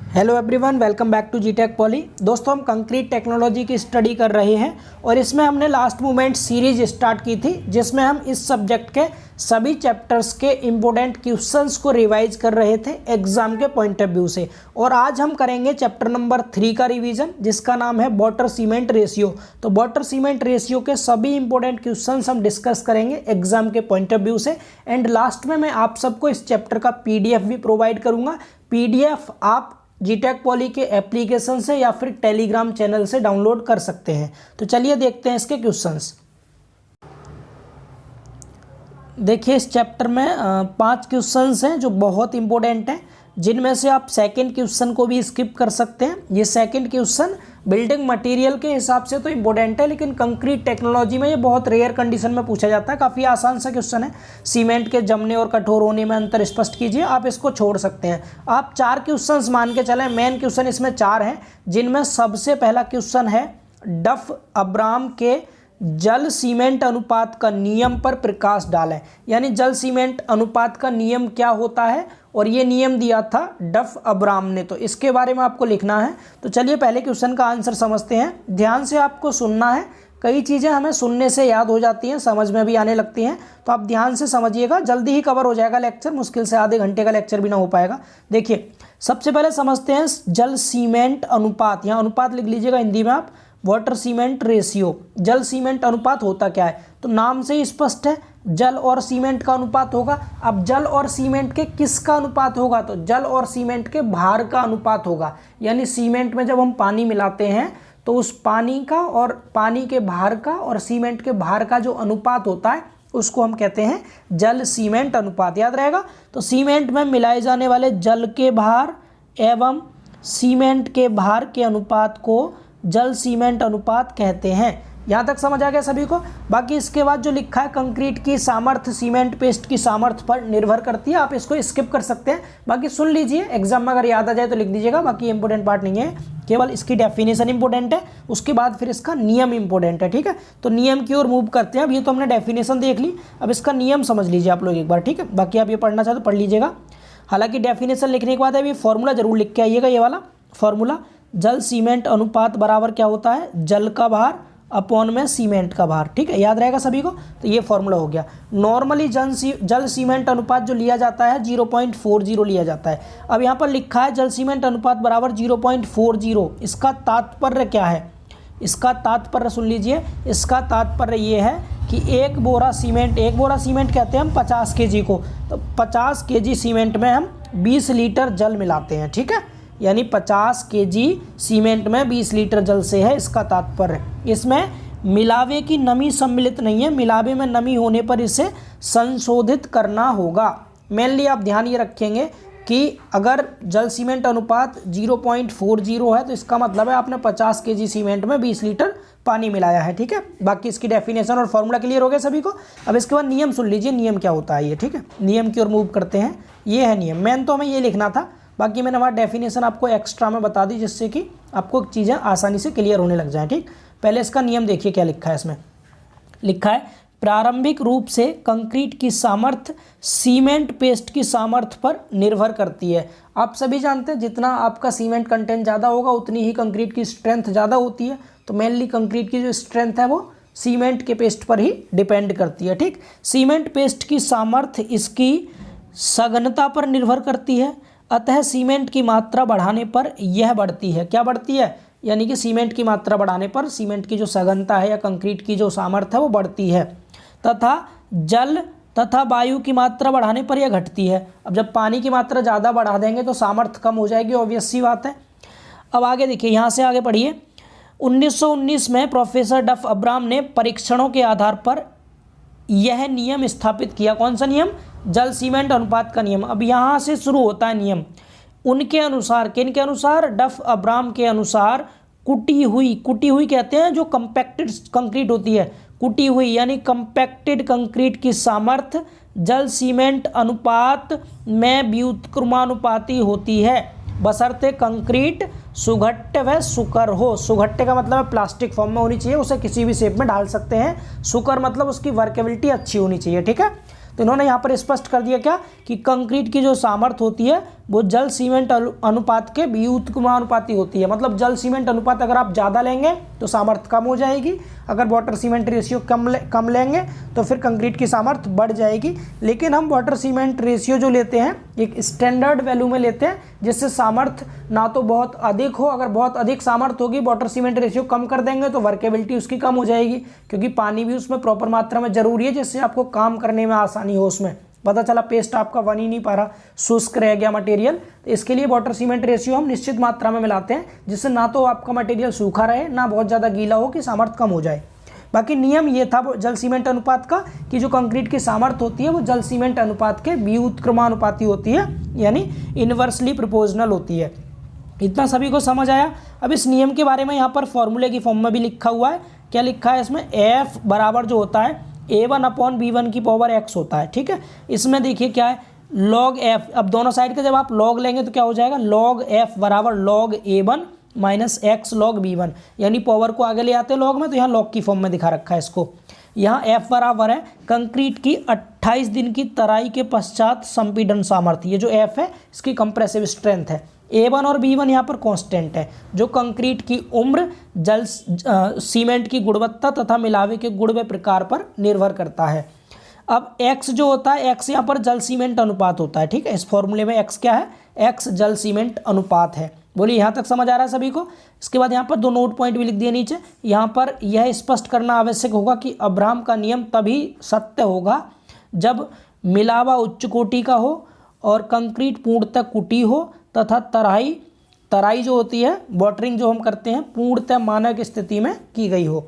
Hello everyone, welcome back to जीटेक Poly. दोस्तों, हम कंक्रीट टेक्नोलॉजी की स्टडी कर रहे हैं और इसमें हमने लास्ट मोमेंट सीरीज स्टार्ट की थी जिसमें हम इस सब्जेक्ट के सभी चैप्टर्स के इम्पोर्टेंट क्वेश्चंस को रिवाइज कर रहे थे एग्जाम के पॉइंट ऑफ व्यू से। और आज हम करेंगे चैप्टर नंबर 3 का रिवीजन जिसका नाम है वाटर सीमेंट रेशियो। तो वाटर सीमेंट रेशियो के सभी इंपॉर्टेंट क्वेश्चंस हम डिस्कस करेंगे एग्जाम के पॉइंट ऑफ व्यू से। एंड लास्ट में मैं आप सबको इस चैप्टर का PDF भी प्रोवाइड करूँगा। PDF आप जीटेक पॉली के एप्लीकेशन से या फिर टेलीग्राम चैनल से डाउनलोड कर सकते हैं। तो चलिए देखते हैं इसके क्वेश्चंस। देखिए, इस चैप्टर में 5 क्वेश्चंस हैं जो बहुत इंपॉर्टेंट हैं, जिनमें से आप सेकंड क्वेश्चन को भी स्किप कर सकते हैं। ये सेकंड क्वेश्चन बिल्डिंग मटेरियल के हिसाब से तो इम्पोर्टेंट है, लेकिन कंक्रीट टेक्नोलॉजी में ये बहुत रेयर कंडीशन में पूछा जाता है। काफ़ी आसान सा क्वेश्चन है। सीमेंट के जमने और कठोर होने में अंतर स्पष्ट कीजिए। आप इसको छोड़ सकते हैं। आप 4 क्वेश्चंस मान के चलें। मेन क्वेश्चन इसमें 4 हैं, जिनमें सबसे पहला क्वेश्चन है डफ अब्राम के जल सीमेंट अनुपात का नियम पर प्रकाश डालें। यानी जल सीमेंट अनुपात का नियम क्या होता है, और ये नियम दिया था डफ अब्राम ने, तो इसके बारे में आपको लिखना है। तो चलिए पहले क्वेश्चन का आंसर समझते हैं। ध्यान से आपको सुनना है। कई चीज़ें हमें सुनने से याद हो जाती हैं, समझ में भी आने लगती हैं, तो आप ध्यान से समझिएगा। जल्दी ही कवर हो जाएगा लेक्चर, मुश्किल से आधे घंटे का लेक्चर भी ना हो पाएगा। देखिए, सबसे पहले समझते हैं जल सीमेंट अनुपात। यहाँ अनुपात लिख लीजिएगा हिंदी में आप, वाटर सीमेंट रेशियो। जल सीमेंट अनुपात होता क्या है, तो नाम से ही स्पष्ट है, जल और सीमेंट का अनुपात होगा। अब जल और सीमेंट के किसका अनुपात होगा, तो जल और सीमेंट के भार का अनुपात होगा। यानी सीमेंट में जब हम पानी मिलाते हैं तो उस पानी का और पानी के भार का और सीमेंट के भार का जो अनुपात होता है उसको हम कहते हैं जल सीमेंट अनुपात। याद रहेगा। तो सीमेंट में मिलाए जाने वाले जल के भार एवं सीमेंट के भार के अनुपात को जल सीमेंट अनुपात कहते हैं। यहाँ तक समझ आ गया सभी को। बाकी इसके बाद जो लिखा है, कंक्रीट की सामर्थ्य सीमेंट पेस्ट की सामर्थ्य पर निर्भर करती है। आप इसको स्किप कर सकते हैं, बाकी सुन लीजिए, एग्जाम में अगर याद आ जाए तो लिख दीजिएगा। बाकी इंपॉर्टेंट पार्ट नहीं है, केवल इसकी डेफिनेशन इंपॉर्टेंट है, उसके बाद फिर इसका नियम इंपॉर्टेंट है। ठीक है, तो नियम की ओर मूव करते हैं। अब ये तो हमने डेफिनेशन देख ली, अब इसका नियम समझ लीजिए आप लोग एक बार। ठीक है, बाकी आप ये पढ़ना चाहे तो पढ़ लीजिएगा। हालांकि डेफिनेशन लिखने के बाद अभी फॉर्मूला जरूर लिख के आइएगा। ये वाला फॉर्मूला, जल सीमेंट अनुपात बराबर क्या होता है, जल का भार अपॉन में सीमेंट का भार। ठीक है, याद रहेगा सभी को। तो ये फॉर्मूला हो गया। नॉर्मली जल सीमेंट अनुपात जो लिया जाता है 0.40 लिया जाता है। अब यहाँ पर लिखा है जल सीमेंट अनुपात बराबर 0.40। इसका तात्पर्य क्या है, इसका तात्पर्य सुन लीजिए। इसका तात्पर्य ये है कि एक बोरा सीमेंट कहते हैं हम 50 kg को, तो 50 kg सीमेंट में हम 20 लीटर जल मिलाते हैं। ठीक है, यानी 50 kg सीमेंट में 20 लीटर जल से है, इसका तात्पर्य। इसमें मिलावे की नमी सम्मिलित नहीं है, मिलावे में नमी होने पर इसे संशोधित करना होगा। मेनली आप ध्यान ये रखेंगे कि अगर जल सीमेंट अनुपात 0.40 है तो इसका मतलब है आपने 50 kg सीमेंट में 20 लीटर पानी मिलाया है। ठीक है, बाकी इसकी डेफिनेशन और फॉर्मूला क्लियर हो गया सभी को। अब इसके बाद नियम सुन लीजिए, नियम क्या होता है ये। ठीक है, नियम की ओर मूव करते हैं। ये है नियम। मेन तो हमें ये लिखना था, बाकी मैंने वहाँ डेफिनेशन आपको एक्स्ट्रा में बता दी जिससे कि आपको चीज़ें आसानी से क्लियर होने लग जाएं। ठीक, पहले इसका नियम देखिए क्या लिखा है। इसमें लिखा है प्रारंभिक रूप से कंक्रीट की सामर्थ्य सीमेंट पेस्ट की सामर्थ्य पर निर्भर करती है। आप सभी जानते हैं जितना आपका सीमेंट कंटेंट ज़्यादा होगा उतनी ही कंक्रीट की स्ट्रेंथ ज़्यादा होती है। तो मेनली कंक्रीट की जो स्ट्रेंथ है वो सीमेंट के पेस्ट पर ही डिपेंड करती है। ठीक, सीमेंट पेस्ट की सामर्थ्य इसकी सघनता पर निर्भर करती है, अतः सीमेंट की मात्रा बढ़ाने पर यह बढ़ती है। क्या बढ़ती है, यानी कि सीमेंट की मात्रा बढ़ाने पर सीमेंट की जो सघनता है या कंक्रीट की जो सामर्थ्य है वो बढ़ती है, तथा जल तथा वायु की मात्रा बढ़ाने पर यह घटती है। अब जब पानी की मात्रा ज़्यादा बढ़ा देंगे तो सामर्थ्य कम हो जाएगी, ऑब्वियस सी बात है। अब आगे देखिए, यहाँ से आगे पढ़िए। 1919 में प्रोफेसर डफ अब्राम ने परीक्षणों के आधार पर यह नियम स्थापित किया। कौन सा नियम, जल सीमेंट अनुपात का नियम। अब यहाँ से शुरू होता है नियम। उनके अनुसार, किन के अनुसार, डफ अब्राम के अनुसार कुटी हुई कहते हैं जो कंपैक्टेड कंक्रीट होती है, कुटी हुई यानी कंपैक्टेड कंक्रीट की सामर्थ्य जल सीमेंट अनुपात में व्युत्क्रमानुपाती होती है, बशर्ते कंक्रीट सुघट्य व सुकर हो। सुघट्य का मतलब है प्लास्टिक फॉर्म में होनी चाहिए, उसे किसी भी शेप में डाल सकते हैं। सुकर मतलब उसकी वर्केबिलिटी अच्छी होनी चाहिए। ठीक है, तो इन्होंने यहाँ पर स्पष्ट कर दिया क्या कि कंक्रीट की जो सामर्थ्य होती है वो जल सीमेंट अनुपात के व्युत्क्रमानुपाती होती है। मतलब जल सीमेंट अनुपात अगर आप ज़्यादा लेंगे तो सामर्थ्य कम हो जाएगी, अगर वाटर सीमेंट रेशियो कम लेंगे तो फिर कंक्रीट की सामर्थ्य बढ़ जाएगी। लेकिन हम वाटर सीमेंट रेशियो जो लेते हैं एक स्टैंडर्ड वैल्यू में लेते हैं, जिससे सामर्थ्य ना तो बहुत अधिक हो, अगर बहुत अधिक सामर्थ्य होगी वाटर सीमेंट रेशियो कम कर देंगे तो वर्केबिलिटी उसकी कम हो जाएगी, क्योंकि पानी भी उसमें प्रॉपर मात्रा में जरूरी है, जिससे आपको काम करने में आसानी हो। उसमें पता चला पेस्ट आपका बन ही नहीं पा रहा, शुष्क रह गया मटेरियल, तो इसके लिए वाटर सीमेंट रेशियो हम निश्चित मात्रा में मिलाते हैं, जिससे ना तो आपका मटेरियल सूखा रहे ना बहुत ज़्यादा गीला हो कि सामर्थ्य कम हो जाए। बाकी नियम ये था जल सीमेंट अनुपात का कि जो कंक्रीट की सामर्थ्य होती है वो जल सीमेंट अनुपात के व्युत्क्रमानुपाती होती है, यानी इन्वर्सली प्रोपोर्शनल होती है। इतना सभी को समझ आया। अब इस नियम के बारे में यहाँ पर फॉर्मूले की फॉर्म में भी लिखा हुआ है। क्या लिखा है इसमें? F बराबर जो होता है A1/B1 की पावर x होता है। ठीक है, इसमें देखिए क्या है log f। अब दोनों साइड के जब आप log लेंगे तो क्या हो जाएगा, log f बराबर log A1 minus x log B1, यानी पावर को आगे ले आते हैं log में, तो यहाँ log की फॉर्म में दिखा रखा है इसको। यहाँ f बराबर है कंक्रीट की 28 दिन की तराई के पश्चात संपीड़न सामर्थ्य। ये जो f है इसकी कंप्रेसिव स्ट्रेंथ है। A1 और B1 यहाँ पर कांस्टेंट है, जो कंक्रीट की उम्र, जल सीमेंट की गुणवत्ता तथा मिलावे के गुण व प्रकार पर निर्भर करता है। अब x जो होता है, x यहाँ पर जल सीमेंट अनुपात होता है। ठीक है, इस फॉर्मूले में x क्या है, x जल सीमेंट अनुपात है। बोलिए यहाँ तक समझ आ रहा है सभी को? इसके बाद यहाँ पर 2 नोट पॉइंट भी लिख दिए नीचे। यहाँ पर यह स्पष्ट करना आवश्यक होगा कि अब्राहम का नियम तभी सत्य होगा जब मिलावा उच्च कोटि का हो और कंक्रीट पूर्णतः कुटी हो तथा तराई जो होती है, वाटरिंग जो हम करते हैं, पूर्णतः मानक स्थिति में की गई हो।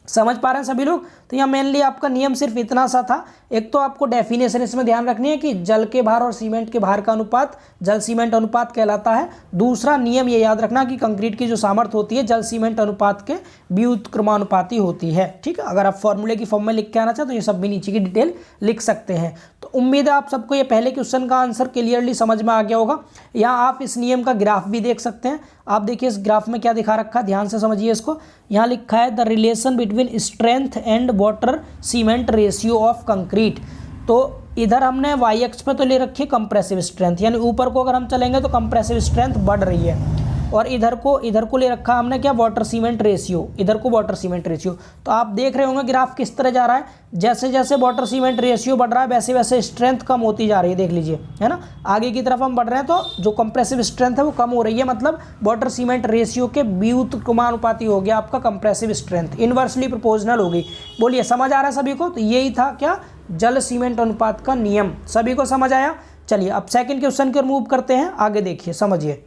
समझ पा रहे हैं सभी लोग? तो यहाँ मेनली आपका नियम सिर्फ इतना सा था। एक तो आपको डेफिनेशन इसमें ध्यान रखनी है कि जल के भार और सीमेंट के भार का अनुपात जल सीमेंट अनुपात कहलाता है। दूसरा नियम ये याद रखना कि कंक्रीट की जो सामर्थ्य होती है जल सीमेंट अनुपात के व्युत्क्रमानुपाती होती है। ठीक है, अगर आप फॉर्मूले की फॉर्म में लिख के आना चाहे तो ये सब भी नीचे की डिटेल लिख सकते हैं। तो उम्मीद है आप सबको ये पहले क्वेश्चन का आंसर क्लियरली समझ में आ गया होगा। यहाँ आप इस नियम का ग्राफ भी देख सकते हैं। आप देखिए इस ग्राफ में क्या दिखा रखा है, ध्यान से समझिए इसको। यहाँ लिखा है the relation between strength and water cement ratio of concrete. तो इधर हमने वाई एक्स पे तो ले रखी है कंप्रेसिव स्ट्रेंथ, यानी ऊपर को अगर हम चलेंगे तो कंप्रेसिव स्ट्रेंथ बढ़ रही है, और इधर को ले रखा हमने क्या, वाटर सीमेंट रेशियो, इधर को वाटर सीमेंट रेशियो। तो आप देख रहे होंगे ग्राफ किस तरह जा रहा है, जैसे जैसे वाटर सीमेंट रेशियो बढ़ रहा है वैसे वैसे स्ट्रेंथ कम होती जा रही है। देख लीजिए, है ना, आगे की तरफ हम बढ़ रहे हैं तो जो कंप्रेसिव स्ट्रेंथ है वो कम हो रही है, मतलब वाटर सीमेंट रेशियो के व्युत्क्रमानुपाती हो गया आपका कंप्रेसिव स्ट्रेंथ, इनवर्सली प्रोपोर्शनल हो गई। बोलिए समझ आ रहा है सभी को? तो यही था क्या, जल सीमेंट अनुपात का नियम। सभी को समझ आया? चलिए अब सेकंड क्वेश्चन की ओर मूव करते हैं, आगे देखिए समझिए।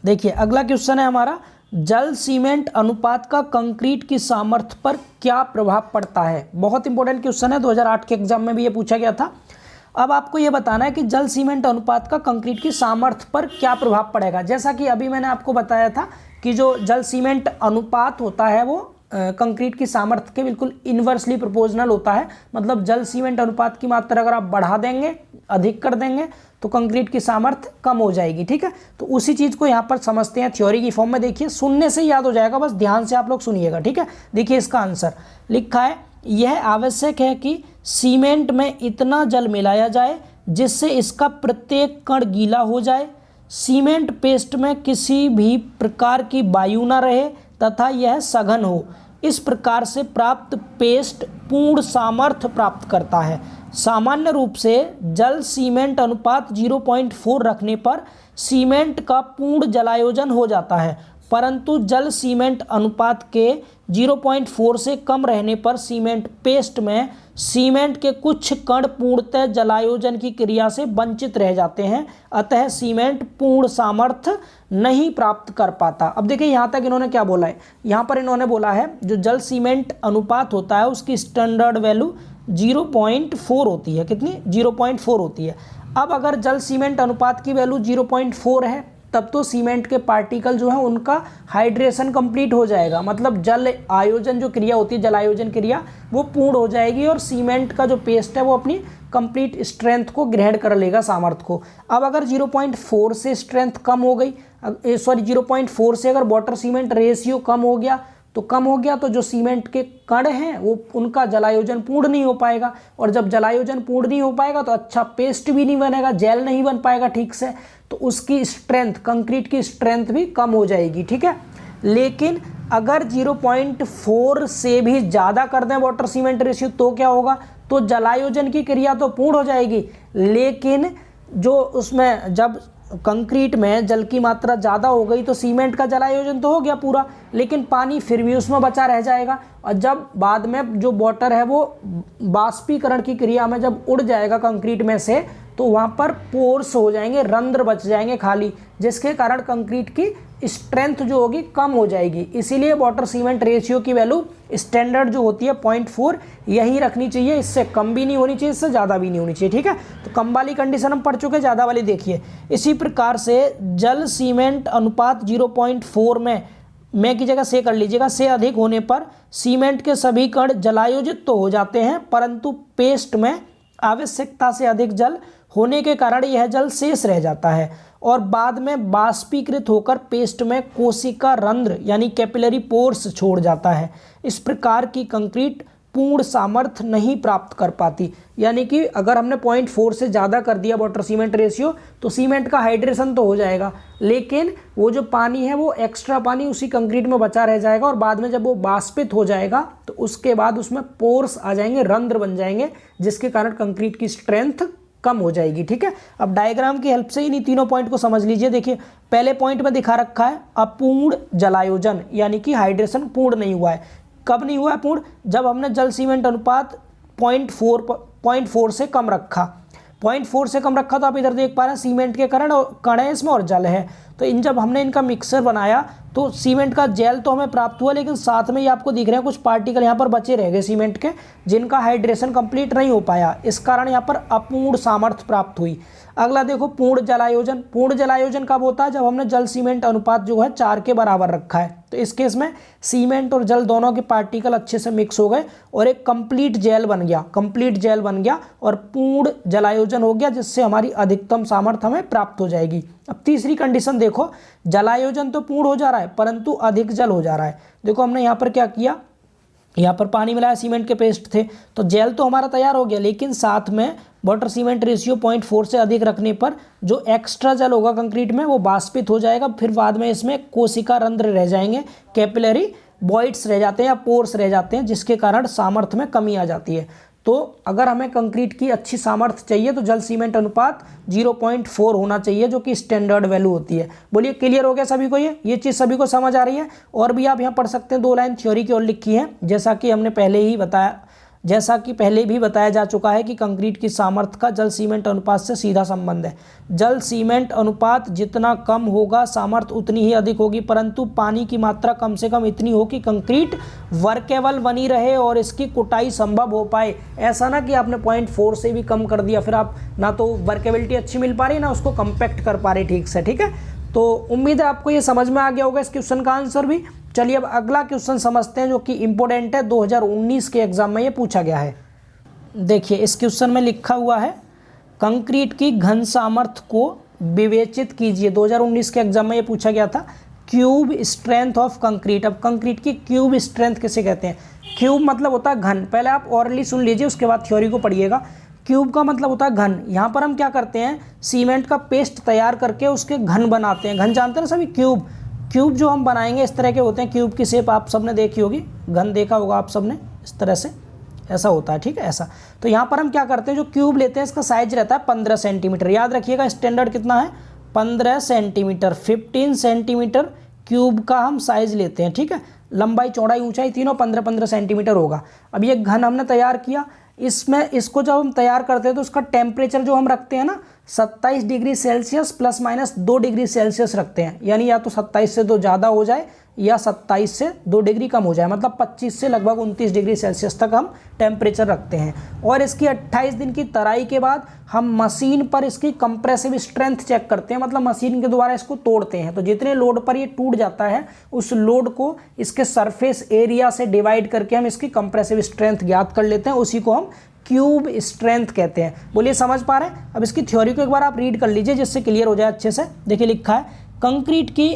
देखिए अगला क्वेश्चन है हमारा, जल सीमेंट अनुपात का कंक्रीट की सामर्थ्य पर क्या प्रभाव पड़ता है। बहुत इंपॉर्टेंट क्वेश्चन है, 2008 के एग्जाम में भी ये पूछा गया था। अब आपको ये बताना है कि जल सीमेंट अनुपात का कंक्रीट की सामर्थ्य पर क्या प्रभाव पड़ेगा। जैसा कि अभी मैंने आपको बताया था कि जो जल सीमेंट अनुपात होता है वो कंक्रीट की सामर्थ्य के बिल्कुल इन्वर्सली प्रोपोर्शनल होता है। मतलब जल सीमेंट अनुपात की मात्रा अगर आप बढ़ा देंगे, अधिक कर देंगे, तो कंक्रीट की सामर्थ्य कम हो जाएगी। ठीक है, तो उसी चीज़ को यहाँ पर समझते हैं थ्योरी की फॉर्म में। देखिए सुनने से याद हो जाएगा, बस ध्यान से आप लोग सुनिएगा। ठीक है, देखिए इसका आंसर लिखा है, यह आवश्यक है कि सीमेंट में इतना जल मिलाया जाए जिससे इसका प्रत्येक कण गीला हो जाए, सीमेंट पेस्ट में किसी भी प्रकार की वायु न रहे तथा यह सघन हो। इस प्रकार से प्राप्त पेस्ट पूर्ण सामर्थ्य प्राप्त करता है। सामान्य रूप से जल सीमेंट अनुपात 0.4 रखने पर सीमेंट का पूर्ण जलायोजन हो जाता है, परंतु जल सीमेंट अनुपात के 0.4 से कम रहने पर सीमेंट पेस्ट में सीमेंट के कुछ कण पूर्णतः जलायोजन की क्रिया से वंचित रह जाते हैं, अतः सीमेंट पूर्ण सामर्थ्य नहीं प्राप्त कर पाता। अब देखिए यहाँ तक इन्होंने क्या बोला है, यहाँ पर इन्होंने बोला है जो जल सीमेंट अनुपात होता है उसकी स्टैंडर्ड वैल्यू 0.4 होती है। कितनी? 0.4 होती है। अब अगर जल सीमेंट अनुपात की वैल्यू 0.4 है तब तो सीमेंट के पार्टिकल जो है उनका हाइड्रेशन कंप्लीट हो जाएगा, मतलब जल आयोजन जो क्रिया होती है, जल आयोजन क्रिया वो पूर्ण हो जाएगी और सीमेंट का जो पेस्ट है वो अपनी कंप्लीट स्ट्रेंथ को ग्रहण कर लेगा, सामर्थ्य को। अब अगर 0.4 से स्ट्रेंथ कम हो गई, 0.4 से अगर वाटर सीमेंट रेशियो कम हो गया तो कम हो गया तो जो सीमेंट के कण हैं वो उनका जलायोजन पूर्ण नहीं हो पाएगा, और जब जलायोजन पूर्ण नहीं हो पाएगा तो अच्छा पेस्ट भी नहीं बनेगा, जेल नहीं बन पाएगा ठीक से, तो उसकी स्ट्रेंथ, कंक्रीट की स्ट्रेंथ भी कम हो जाएगी। ठीक है, लेकिन अगर 0.4 से भी ज़्यादा कर दें वाटर सीमेंट रेशियो तो क्या होगा, तो जलायोजन की क्रिया तो पूर्ण हो जाएगी, लेकिन जो उसमें जब कंक्रीट में जल की मात्रा ज़्यादा हो गई तो सीमेंट का जलायोजन तो हो गया पूरा, लेकिन पानी फिर भी उसमें बचा रह जाएगा, और जब बाद में जो वाटर है वो बाष्पीकरण की क्रिया में जब उड़ जाएगा कंक्रीट में से, तो वहाँ पर पोर्स हो जाएंगे, रंध्र बच जाएंगे खाली, जिसके कारण कंक्रीट की स्ट्रेंथ जो होगी कम हो जाएगी। इसीलिए वाटर सीमेंट रेशियो की वैल्यू स्टैंडर्ड जो होती है 0.4 यही रखनी चाहिए, इससे कम भी नहीं होनी चाहिए, इससे ज़्यादा भी नहीं होनी चाहिए। ठीक है, तो कम वाली कंडीशन हम पढ़ चुके, ज़्यादा वाली देखिए। इसी प्रकार से जल सीमेंट अनुपात 0.4 में की जगह से कर लीजिएगा, से अधिक होने पर सीमेंट के सभी कण जलायोजित तो हो जाते हैं, परंतु पेस्ट में आवश्यकता से अधिक जल होने के कारण यह जल शेष रह जाता है और बाद में बाष्पीकृत होकर पेस्ट में कोशिका रंध्र यानी कैपिलरी पोर्स छोड़ जाता है। इस प्रकार की कंक्रीट पूर्ण सामर्थ्य नहीं प्राप्त कर पाती। यानी कि अगर हमने 0.4 से ज़्यादा कर दिया वाटर सीमेंट रेशियो तो सीमेंट का हाइड्रेशन तो हो जाएगा, लेकिन वो जो पानी है वो एक्स्ट्रा पानी उसी कंक्रीट में बचा रह जाएगा और बाद में जब वो बाष्पित हो जाएगा तो उसके बाद उसमें पोर्स आ जाएंगे, रंध्र बन जाएंगे, जिसके कारण कंक्रीट की स्ट्रेंथ कम हो जाएगी। ठीक है, अब डायग्राम की हेल्प से इन तीनों पॉइंट को समझ लीजिए। देखिए पहले पॉइंट में दिखा रखा है अपूर्ण जलायोजन, यानी कि हाइड्रेशन पूर्ण नहीं हुआ है। कब नहीं हुआ है पूर्ण? जब हमने जल सीमेंट अनुपात 0.4 से कम रखा। 0.4 से कम रखा तो आप इधर देख पा रहे हैं सीमेंट के कण है इसमें और जल है, तो इन जब हमने इनका मिक्सर बनाया तो सीमेंट का जेल तो हमें प्राप्त हुआ, लेकिन साथ में ये आपको दिख रहे हैं कुछ पार्टिकल यहाँ पर बचे रह गए सीमेंट के, जिनका हाइड्रेशन कंप्लीट नहीं हो पाया, इस कारण यहाँ पर अपूर्ण सामर्थ्य प्राप्त हुई। अगला देखो पूर्ण जलायोजन। पूर्ण जलायोजन कब होता है? जब हमने जल सीमेंट अनुपात जो है 4 के बराबर रखा है, तो इस केस में सीमेंट और जल दोनों के पार्टिकल अच्छे से मिक्स हो गए और एक कंप्लीट जेल बन गया, कंप्लीट जेल बन गया और पूर्ण जलायोजन हो गया, जिससे हमारी अधिकतम सामर्थ्य हमें प्राप्त हो जाएगी। अब तीसरी कंडीशन देखो, जलायोजन तो पूर्ण हो जा रहा है परंतु अधिक जल हो जा रहा है। देखो हमने यहाँ पर क्या किया, यहाँ पर पानी मिलाया, सीमेंट के पेस्ट थे, तो जेल तो हमारा तैयार हो गया, लेकिन साथ में वाटर सीमेंट रेशियो 0.4 से अधिक रखने पर जो एक्स्ट्रा जल होगा कंक्रीट में वो बाष्पित हो जाएगा, फिर बाद में इसमें कोशिका रंध्र रह जाएंगे, कैपिलरी वॉइड्स रह जाते हैं या पोर्स रह जाते हैं, जिसके कारण सामर्थ्य में कमी आ जाती है। तो अगर हमें कंक्रीट की अच्छी सामर्थ्य चाहिए तो जल सीमेंट अनुपात 0.4 होना चाहिए, जो कि स्टैंडर्ड वैल्यू होती है। बोलिए क्लियर हो गया सभी को? ये चीज़ सभी को समझ आ रही है? और भी आप यहाँ पढ़ सकते हैं, 2 लाइन थ्योरी की ओर लिखी है। जैसा कि हमने पहले भी बताया जा चुका है कि कंक्रीट की सामर्थ्य का जल सीमेंट अनुपात से सीधा संबंध है। जल सीमेंट अनुपात जितना कम होगा सामर्थ्य उतनी ही अधिक होगी, परंतु पानी की मात्रा कम से कम इतनी हो कि कंक्रीट वर्केबल बनी रहे और इसकी कुटाई संभव हो पाए। ऐसा ना कि आपने 0.4 से भी कम कर दिया, फिर आप ना तो वर्केबिलिटी अच्छी मिल पा रही ना उसको कंपैक्ट कर पा रहे ठीक से। ठीक है, तो उम्मीद है आपको ये समझ में आ गया होगा इस क्वेश्चन का आंसर भी। चलिए अब अगला क्वेश्चन समझते हैं, जो कि इंपॉर्टेंट है, 2019 के एग्जाम में ये पूछा गया है। देखिए इस क्वेश्चन में लिखा हुआ है कंक्रीट की घन सामर्थ्य को विवेचित कीजिए। 2019 के एग्जाम में ये पूछा गया था, क्यूब स्ट्रेंथ ऑफ कंक्रीट। अब कंक्रीट की क्यूब स्ट्रेंथ किसे कहते हैं? क्यूब मतलब होता है घन। पहले आप ऑरली सुन लीजिए, उसके बाद थ्योरी को पढ़िएगा। क्यूब का मतलब होता है घन। यहाँ पर हम क्या करते हैं, सीमेंट का पेस्ट तैयार करके उसके घन बनाते हैं। घन जानते हैं सभी? क्यूब जो हम बनाएंगे इस तरह के होते हैं। क्यूब की शेप आप सबने देखी होगी, घन देखा होगा आप सबने, इस तरह से ऐसा होता है। ठीक है, ऐसा। तो यहाँ पर हम क्या करते हैं, जो क्यूब लेते हैं इसका साइज रहता है 15 सेंटीमीटर। याद रखिएगा स्टैंडर्ड कितना है, 15 सेंटीमीटर। 15 सेंटीमीटर क्यूब का हम साइज लेते हैं। ठीक है, लंबाई चौड़ाई ऊंचाई तीनों 15-15 सेंटीमीटर होगा। अब ये घन हमने तैयार किया, इसको जब हम तैयार करते हैं तो उसका टेम्परेचर जो हम रखते हैं ना 27 डिग्री सेल्सियस ±2 डिग्री सेल्सियस रखते हैं। यानी या तो 27 से तो ज़्यादा हो जाए या 27 से 2 डिग्री कम हो जाए, मतलब 25 से लगभग 29 डिग्री सेल्सियस तक हम टेम्परेचर रखते हैं। और इसकी 28 दिन की तराई के बाद हम मशीन पर इसकी कंप्रेसिव स्ट्रेंथ चेक करते हैं, मतलब मशीन के द्वारा इसको तोड़ते हैं। तो जितने लोड पर ये टूट जाता है उस लोड को इसके सरफेस एरिया से डिवाइड करके हम इसकी कंप्रेसिव स्ट्रेंथ ज्ञात कर लेते हैं, उसी को हम क्यूब स्ट्रेंथ कहते हैं। बोलिए समझ पा रहे हैं? अब इसकी थ्योरी को एक बार आप रीड कर लीजिए जिससे क्लियर हो जाए अच्छे से। देखिए लिखा है कंक्रीट की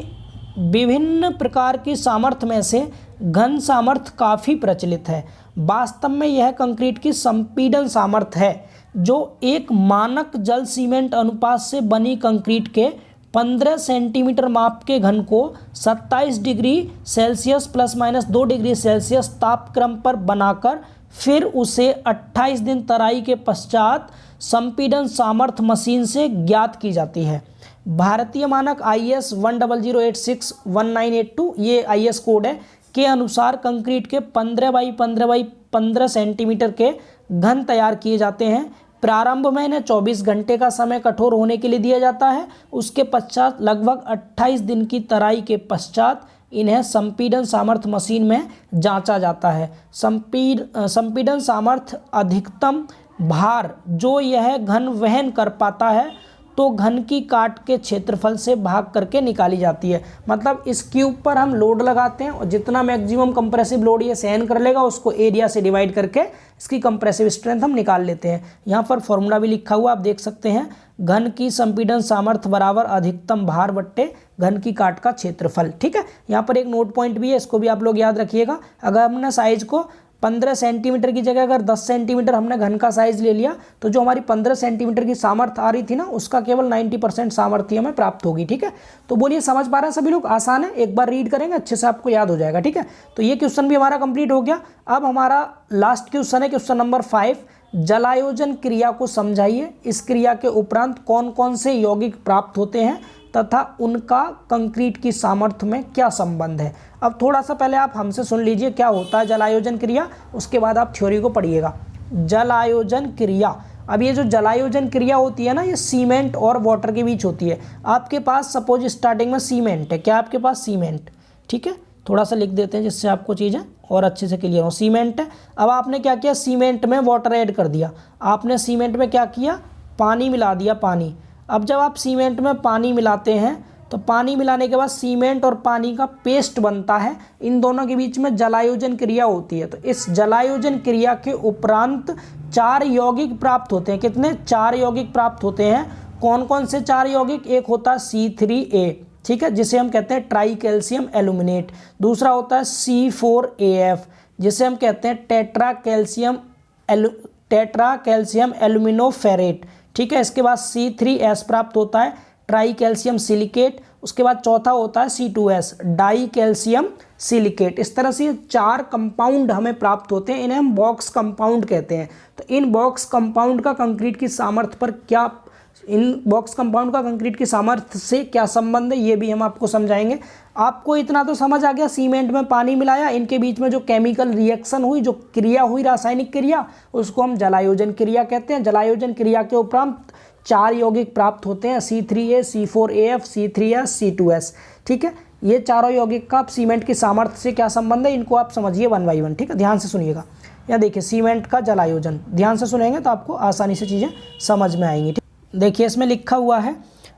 विभिन्न प्रकार की सामर्थ्य में से घन सामर्थ्य काफ़ी प्रचलित है। वास्तव में यह कंक्रीट की संपीड़न सामर्थ्य है जो एक मानक जल सीमेंट अनुपात से बनी कंक्रीट के 15 सेंटीमीटर माप के घन को 27 degree Celsius plus minus 2 degree Celsius तापक्रम पर बनाकर फिर उसे 28 दिन तराई के पश्चात संपीड़न सामर्थ्य मशीन से ज्ञात की जाती है। भारतीय मानक IS 10086-1982 ये IS कोड है के अनुसार कंक्रीट के 15 बाई 15 बाई 15 सेंटीमीटर के घन तैयार किए जाते हैं। प्रारंभ में इन्हें 24 घंटे का समय कठोर होने के लिए दिया जाता है। उसके पश्चात लगभग 28 दिन की तराई के पश्चात इन्हें संपीड़न सामर्थ्य मशीन में जांचा जाता है। संपीड़न सामर्थ्य अधिकतम भार जो यह घन वहन कर पाता है तो घन की काट के क्षेत्रफल से भाग करके निकाली जाती है। मतलब इस क्यूब पर हम लोड लगाते हैं और जितना मैक्सिमम कंप्रेसिव लोड ये सहन कर लेगा उसको एरिया से डिवाइड करके इसकी कंप्रेसिव स्ट्रेंथ हम निकाल लेते हैं। यहाँ पर फॉर्मूला भी लिखा हुआ आप देख सकते हैं, घन की संपीड़न सामर्थ्य बराबर अधिकतम भार बट्टे घन की काट का क्षेत्रफल। ठीक है, यहाँ पर एक नोट पॉइंट भी है, इसको भी आप लोग याद रखिएगा। अगर हमने साइज को 15 सेंटीमीटर की जगह अगर 10 सेंटीमीटर हमने घन का साइज ले लिया तो जो हमारी 15 सेंटीमीटर की सामर्थ्य आ रही थी ना उसका केवल 90% सामर्थ्य हमें प्राप्त होगी। ठीक है, तो बोलिए समझ पा रहे हैं सभी लोग? आसान है, एक बार रीड करेंगे अच्छे से आपको याद हो जाएगा। ठीक है, तो ये क्वेश्चन भी हमारा कंप्लीट हो गया। अब हमारा लास्ट क्वेश्चन है क्वेश्चन नंबर 5, जलायोजन क्रिया को समझाइए। इस क्रिया के उपरांत कौन कौन से यौगिक प्राप्त होते हैं तथा उनका कंक्रीट की सामर्थ्य में क्या संबंध है। अब थोड़ा सा पहले आप हमसे सुन लीजिए क्या होता है जलायोजन क्रिया, उसके बाद आप थ्योरी को पढ़िएगा। जलायोजन क्रिया, अब ये जो जलायोजन क्रिया होती है ना ये सीमेंट और वाटर के बीच होती है। आपके पास सपोज स्टार्टिंग में सीमेंट है, क्या आपके पास सीमेंट, ठीक है, थोड़ा सा लिख देते हैं जिससे आपको चीज़ें और अच्छे से क्लियर हो। सीमेंट है, अब आपने क्या किया, सीमेंट में वाटर ऐड कर दिया। आपने सीमेंट में क्या किया, पानी मिला दिया, पानी। अब जब आप सीमेंट में पानी मिलाते हैं तो पानी मिलाने के बाद सीमेंट और पानी का पेस्ट बनता है, इन दोनों के बीच में जलायोजन क्रिया होती है। तो इस जलायोजन क्रिया के उपरांत 4 यौगिक प्राप्त होते हैं। कितने? 4 यौगिक प्राप्त होते हैं। कौन कौन से 4 यौगिक? एक होता है C3A, ठीक है, जिसे हम कहते हैं ट्राई कैल्शियम एल्यूमिनेट। दूसरा होता है C4AF जिसे हम कहते हैं टेट्रा कैल्शियम एल्यूमिनोफेरेट, ठीक है। इसके बाद C3S प्राप्त होता है ट्राई कैल्शियम सिलिकेट। उसके बाद चौथा होता है C2S डाई कैल्शियम सिलिकेट। इस तरह से 4 कंपाउंड हमें प्राप्त होते हैं, इन्हें हम बॉक्स कंपाउंड कहते हैं। तो इन बॉक्स कंपाउंड का कंक्रीट की सामर्थ्य पर क्या, इन बॉक्स कंपाउंड का कंक्रीट की सामर्थ्य से क्या संबंध है ये भी हम आपको समझाएंगे। आपको इतना तो समझ आ गया, सीमेंट में पानी मिलाया, इनके बीच में जो केमिकल रिएक्शन हुई, जो क्रिया हुई, रासायनिक क्रिया, उसको हम जलायोजन क्रिया कहते हैं। जलायोजन क्रिया के उपरांत 4 यौगिक प्राप्त होते हैं, C3A, C4AF, C3S, C2S, ठीक है। ये चारों यौगिक का सीमेंट की सामर्थ्य से क्या संबंध है, इनको आप समझिए 1 बाई 1, ठीक है। ध्यान से सुनिएगा। यहाँ देखिए सीमेंट का जलायोजन, ध्यान से सुनेंगे तो आपको आसानी से चीज़ें समझ में आएंगी। देखिए इसमें लिखा हुआ है,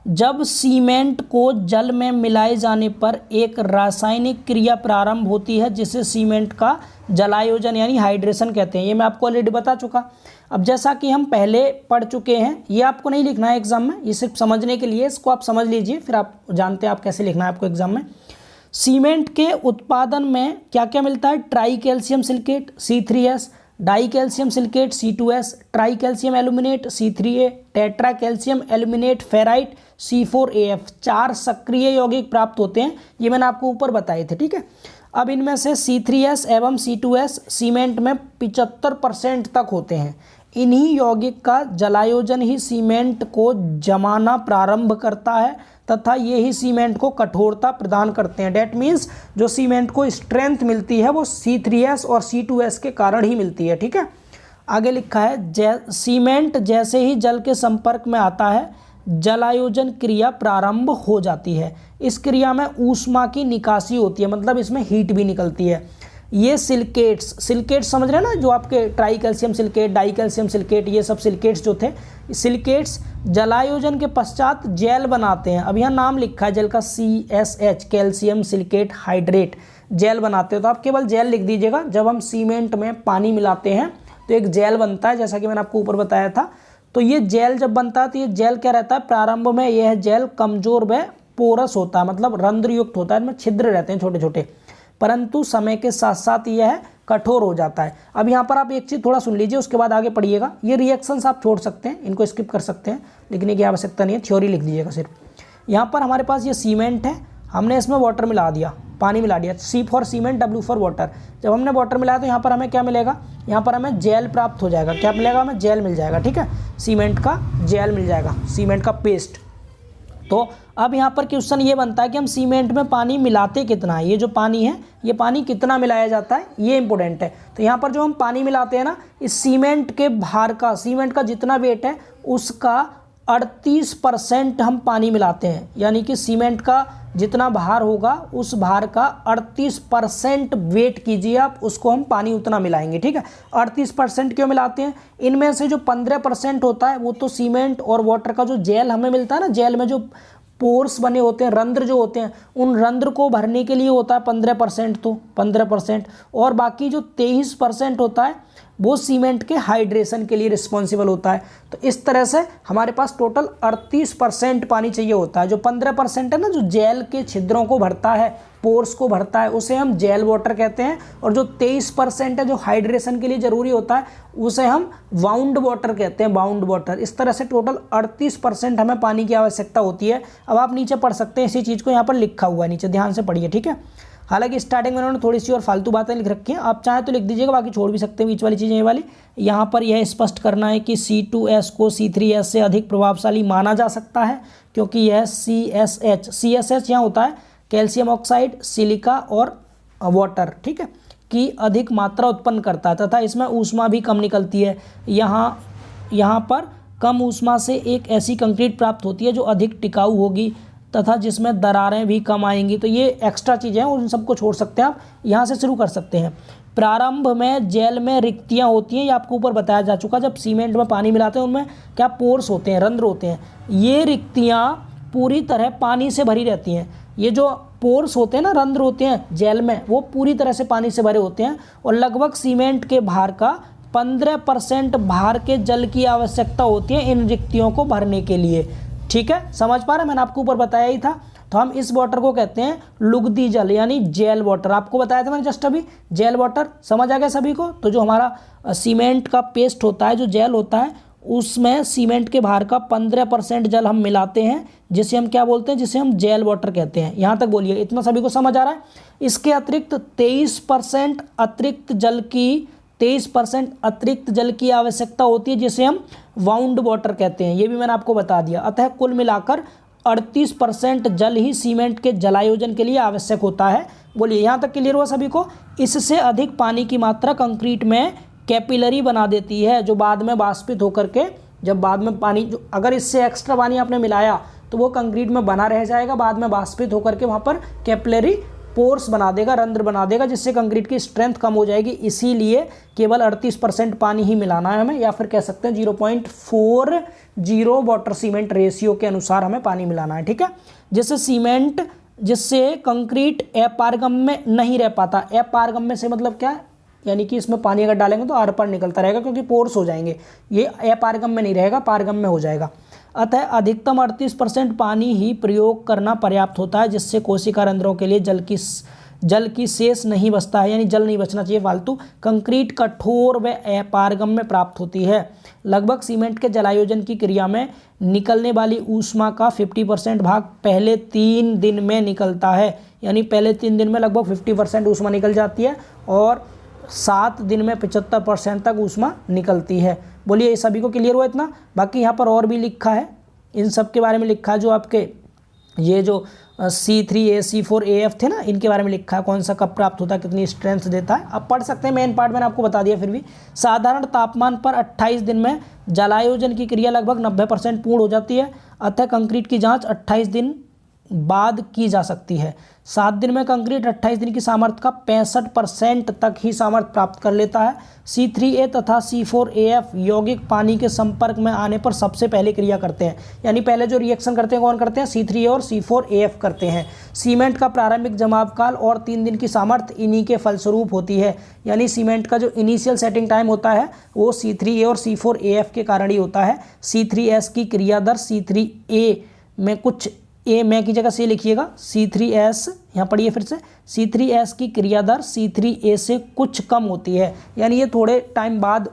जब सीमेंट को जल में मिलाए जाने पर एक रासायनिक क्रिया प्रारंभ होती है जिसे सीमेंट का जलायोजन यानी हाइड्रेशन कहते हैं। ये मैं आपको ऑलरेडी बता चुका। अब जैसा कि हम पहले पढ़ चुके हैं, ये आपको नहीं लिखना है एग्जाम में, ये सिर्फ समझने के लिए, इसको आप समझ लीजिए, फिर आप जानते हैं आप कैसे लिखना है आपको एग्जाम में। सीमेंट के उत्पादन में क्या क्या मिलता है, try calcium silicate C3S, die calcium silicate C2S, try calcium aluminate C3A, tetra calcium aluminate ferrite C4AF। 4 सक्रिय यौगिक प्राप्त होते हैं, ये मैंने आपको ऊपर बताए थे, ठीक है। अब इनमें से C3S एवं C2S सीमेंट में 75% तक होते हैं। इन्हीं यौगिक का जलायोजन ही सीमेंट को जमाना प्रारंभ करता है तथा ये ही सीमेंट को कठोरता प्रदान करते हैं। डैट मीन्स जो सीमेंट को स्ट्रेंथ मिलती है वो C3S और C2S के कारण ही मिलती है, ठीक है। आगे लिखा है, सीमेंट जैसे ही जल के संपर्क में आता है जलायोजन क्रिया प्रारंभ हो जाती है। इस क्रिया में ऊष्मा की निकासी होती है, मतलब इसमें हीट भी निकलती है। ये सिलिकेट्स समझ रहे हैं ना, जो आपके try calcium silicate, die calcium silicate, ये सब सिलिकेट्स जो थे, सिलिकेट्स जलायोजन के पश्चात जेल बनाते हैं। अब यहाँ नाम लिखा है जेल का CSH calcium silicate hydrate, gel बनाते हैं। तो आप केवल जेल लिख दीजिएगा। जब हम सीमेंट में पानी मिलाते हैं तो एक जेल बनता है, जैसा कि मैंने आपको ऊपर बताया था। तो ये जेल जब बनता है तो ये जेल क्या रहता है, प्रारंभ में यह जेल कमजोर व पोरस होता है, मतलब रंध्र युक्त होता है, इनमें छिद्र रहते हैं छोटे छोटे, परंतु समय के साथ साथ यह कठोर हो जाता है। अब यहाँ पर आप एक चीज़ थोड़ा सुन लीजिए, उसके बाद आगे पढ़िएगा। ये रिएक्शंस आप छोड़ सकते हैं, इनको स्किप कर सकते हैं, लिखने की आवश्यकता नहीं है, थ्योरी लिख दीजिएगा सिर्फ। यहाँ पर हमारे पास ये सीमेंट है, हमने इसमें वाटर मिला दिया, पानी मिला दिया, C for cement, W for water. जब हमने वाटर मिलाया तो यहाँ पर हमें क्या मिलेगा, यहाँ पर हमें जेल प्राप्त हो जाएगा। क्या मिलेगा, हमें जेल मिल जाएगा, ठीक है, सीमेंट का जेल मिल जाएगा, सीमेंट का पेस्ट। तो अब यहाँ पर क्वेश्चन ये बनता है कि हम सीमेंट में पानी मिलाते कितना है, ये जो पानी है ये पानी कितना मिलाया जाता है, ये इंपॉर्टेंट है। तो यहाँ पर जो हम पानी मिलाते हैं ना, इस सीमेंट के भार का, सीमेंट का जितना वेट है उसका 38% हम पानी मिलाते हैं, यानी कि सीमेंट का जितना भार होगा उस भार का 38% वेट कीजिए आप, उसको हम पानी उतना मिलाएंगे, ठीक है। 38% क्यों मिलाते हैं, इनमें से जो 15% होता है वो तो सीमेंट और वाटर का जो जेल हमें मिलता है ना, जेल में जो पोर्स बने होते हैं, रंध्र जो होते हैं, उन रंध्र को भरने के लिए होता है 15%, तो 15%, और बाकी जो 23% होता है वो सीमेंट के हाइड्रेशन के लिए रिस्पॉन्सिबल होता है। तो इस तरह से हमारे पास टोटल 38% पानी चाहिए होता है। जो 15% है ना, जो जेल के छिद्रों को भरता है, पोर्स को भरता है, उसे हम जेल वाटर कहते हैं, और जो 23% है जो हाइड्रेशन के लिए ज़रूरी होता है उसे हम बाउंड वाटर कहते हैं, बाउंड वाटर। इस तरह से टोटल 38% हमें पानी की आवश्यकता होती है। अब आप नीचे पढ़ सकते हैं, इसी चीज़ को यहाँ पर लिखा हुआ है नीचे, ध्यान से पढ़िए, ठीक है। हालांकि स्टार्टिंग में उन्होंने थोड़ी सी और फालतू बातें लिख रखी हैं, आप चाहें तो लिख दीजिएगा, बाकी छोड़ भी सकते हैं बीच वाली चीज़ें। ये वाली यहाँ पर यह स्पष्ट करना है कि C2S को C3S से अधिक प्रभावशाली माना जा सकता है, क्योंकि यह CSH यहाँ होता है कैल्शियम ऑक्साइड, सिलिका और वाटर, ठीक है, की अधिक मात्रा उत्पन्न करता है, तथा इसमें ऊष्मा भी कम निकलती है। यहाँ पर कम ऊष्मा से एक ऐसी कंक्रीट प्राप्त होती है जो अधिक टिकाऊ होगी तथा जिसमें दरारें भी कम आएंगी। तो ये एक्स्ट्रा चीज़ें हैं, उन सबको छोड़ सकते हैं आप, यहाँ से शुरू कर सकते हैं। प्रारंभ में जेल में रिक्तियाँ होती हैं, ये आपको ऊपर बताया जा चुका। जब सीमेंट में पानी मिलाते हैं उनमें क्या पोर्स होते हैं, रंध्र होते हैं, ये रिक्तियाँ पूरी तरह पानी से भरी रहती हैं। ये जो पोर्स होते हैं ना, रंध्र होते हैं जेल में, वो पूरी तरह से पानी से भरे होते हैं, और लगभग सीमेंट के भार का 15% भार के जल की आवश्यकता होती है इन रिक्तियों को भरने के लिए, ठीक है। समझ पा रहे हैं, मैंने आपको ऊपर बताया ही था। तो हम इस वाटर को कहते हैं लुगदी जल, यानी जेल वाटर। आपको बताया था मैंने जस्ट अभी, जेल वाटर। समझ आ गया सभी को। तो जो हमारा सीमेंट का पेस्ट होता है, जो जेल होता है, उसमें सीमेंट के भार का 15% जल हम मिलाते हैं, जिसे हम क्या बोलते हैं, जिसे हम जेल वाटर कहते हैं। यहाँ तक बोलिए, इतना सभी को समझ आ रहा है। इसके अतिरिक्त 23% अतिरिक्त जल की आवश्यकता होती है, जिसे हम बाउंड वाटर कहते हैं। ये भी मैंने आपको बता दिया। अतः कुल मिलाकर 38% जल ही सीमेंट के जलायोजन के लिए आवश्यक होता है। बोलिए, यहाँ तक क्लियर हुआ सभी को। इससे अधिक पानी की मात्रा कंक्रीट में कैपिलरी बना देती है, जो बाद में वाष्पित होकर के, जब बाद में पानी, जो अगर इससे एक्स्ट्रा पानी आपने मिलाया तो वो कंक्रीट में बना रह जाएगा, बाद में वाष्पित होकर के वहाँ पर कैपिलरी पोर्स बना देगा, रंध्र बना देगा, जिससे कंक्रीट की स्ट्रेंथ कम हो जाएगी। इसीलिए केवल 38% पानी ही मिलाना है हमें, या फिर कह सकते हैं 0.40 वाटर सीमेंट रेशियो के अनुसार हमें पानी मिलाना है, ठीक है। जिससे कंक्रीट अपारगम्य नहीं रह पाता। अपारगम्य से मतलब क्या है, यानी कि इसमें पानी अगर डालेंगे तो आर पार निकलता रहेगा, क्योंकि पोर्स हो जाएंगे। ये अपारगम्य नहीं रहेगा, पारगम्य हो जाएगा। अतः अधिकतम 38% पानी ही प्रयोग करना पर्याप्त होता है, जिससे कोशिका रंध्रों के लिए जल की शेष नहीं बचता है, यानी जल नहीं बचना चाहिए फालतू। कंक्रीट कठोर व अपारगम्य प्राप्त होती है। लगभग सीमेंट के जलायोजन की क्रिया में निकलने वाली ऊष्मा का 50% भाग पहले 3 दिन में निकलता है, यानी पहले 3 दिन में लगभग 50% ऊष्मा निकल जाती है, और 7 दिन में 75% तक ऊष्मा निकलती है। बोलिए, ये सभी को क्लियर हुआ इतना। बाकी यहाँ पर और भी लिखा है, इन सब के बारे में लिखा है, जो आपके ये जो C3A C4AF थे ना, इनके बारे में लिखा है, कौन सा कब प्राप्त होता है, कितनी स्ट्रेंथ देता है। आप पढ़ सकते हैं, मेन पार्ट मैंने आपको बता दिया। फिर भी साधारण तापमान पर 28 दिन में जलायोजन की क्रिया लगभग 90% पूर्ण हो जाती है। अतः कंक्रीट की जाँच 28 दिन बाद की जा सकती है। 7 दिन में कंक्रीट 28 दिन की सामर्थ्य का 65% तक ही सामर्थ्य प्राप्त कर लेता है। C3A तथा C4AF यौगिक पानी के संपर्क में आने पर सबसे पहले क्रिया करते हैं, यानी पहले जो रिएक्शन करते हैं कौन करते हैं, C3A और C4AF करते हैं। सीमेंट का प्रारंभिक जमाव काल और 3 दिन की सामर्थ्य इन्हीं के फलस्वरूप होती है, यानी सीमेंट का जो इनिशियल सेटिंग टाइम होता है वो C3A और C4AF के कारण ही होता है। C3S की क्रिया दर C3A में कुछ ए में की जगह से लिखिएगा, C3S यहाँ पढ़िए फिर से, C3S की क्रिया दर C3A से कुछ कम होती है, यानी ये थोड़े टाइम बाद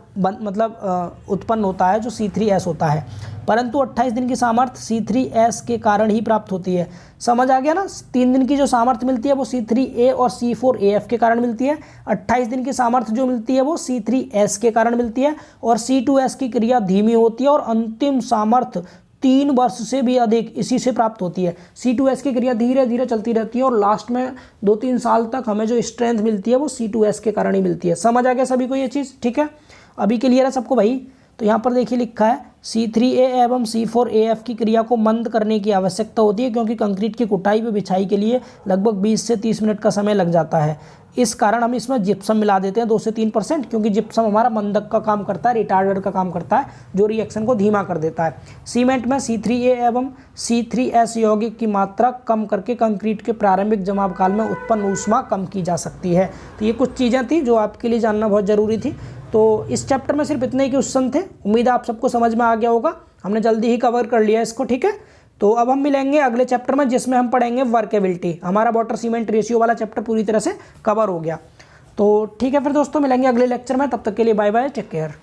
उत्पन्न होता है जो C3S होता है, परंतु 28 दिन की सामर्थ्य C3S के कारण ही प्राप्त होती है। समझ आ गया ना, 3 दिन की जो सामर्थ्य मिलती है वो C3A और C4AF के कारण मिलती है, 28 दिन की सामर्थ्य जो मिलती है वो C3S के कारण मिलती है, और C2S की क्रिया धीमी होती है और अंतिम सामर्थ्य 3 वर्ष से भी अधिक इसी से प्राप्त होती है। C2S की क्रिया धीरे धीरे चलती रहती है और लास्ट में 2-3 साल तक हमें जो स्ट्रेंथ मिलती है वो C2S के कारण ही मिलती है। समझ आ गया सभी को ये चीज़, ठीक है, अभी क्लियर है सबको भाई। तो यहाँ पर देखिए लिखा है C3A एवं C4AF की क्रिया को मंद करने की आवश्यकता होती है, क्योंकि कंक्रीट की कुटाई व बिछाई के लिए लगभग 20 से 30 मिनट का समय लग जाता है। इस कारण हम इसमें जिप्सम मिला देते हैं 2 से 3%, क्योंकि जिप्सम हमारा मंदक का काम करता है, रिटार्डर का काम करता है, जो रिएक्शन को धीमा कर देता है। सीमेंट में C3A एवं C3S यौगिक की मात्रा कम करके कंक्रीट के प्रारंभिक जमाव काल में उत्पन्न ऊष्मा कम की जा सकती है। तो ये कुछ चीज़ें थी जो आपके लिए जानना बहुत ज़रूरी थी। तो इस चैप्टर में सिर्फ इतने ही क्वेश्चन थे, उम्मीद है आप सबको समझ में आ गया होगा, हमने जल्दी ही कवर कर लिया इसको, ठीक है। तो अब हम मिलेंगे अगले चैप्टर में जिसमें हम पढ़ेंगे वर्केबिलिटी। हमारा वाटर सीमेंट रेशियो वाला चैप्टर पूरी तरह से कवर हो गया। तो ठीक है फिर दोस्तों, मिलेंगे अगले लेक्चर में, तब तक के लिए बाय बाय, टेक केयर।